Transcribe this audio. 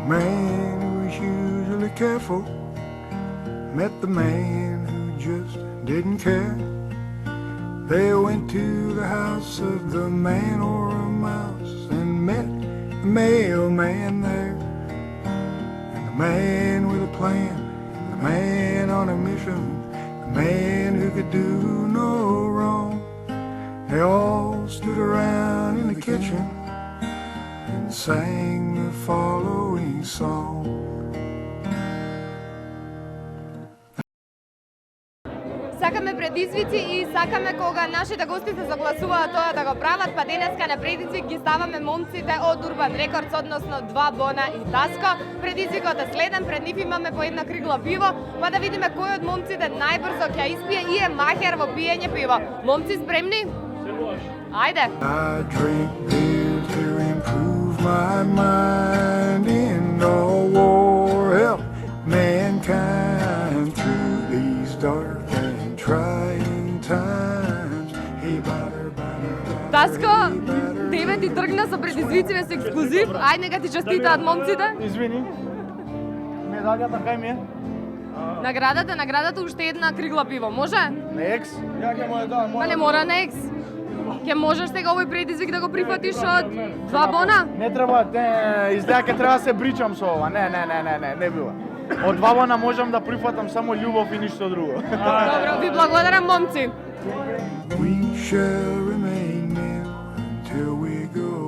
man who was usually careful met the man who just didn't care. They went to the house of the man or a mouse and met the mailman there. And the man with a plan, the man on a mission, the man who could do no wrong. They all stood around in the kitchen and sang the following song. Сакаме предизвици и сакаме кога нашите гости се согласуваат тоа да го прават, па денеска на предизвик ги ставаме момците од Urban Records, односно Два Бона и Таско. Предизвикот е следен, пред нив имаме по една кригла пиво, па да видиме кој од момците најбрзо ќе испие и е махер во пиење пиво. Момци, спремни? Ајде! I drink beer to improve my mind in all war, help mankind through these dark and trying times. Hey, batter, batter, batter, Таско, hey, batter, тебе ти тргна со предизвиците со ексклузив. Ајде, нека ти честитаат момците. Извини. Медалјата кај ми е? Наградата уште една кригла пиво, може? Некс. Ја ќе може да, Па не мора некс. Ке можеш сега овој предизвик да го прифатиш од Два Бона? Не треба, изгледа ќе треба да се бричам со ова. Не била. Од Два Бона можам да прифатам само љубов и ништо друго. Добро, ви благодарам, момци. We shall remain men until we go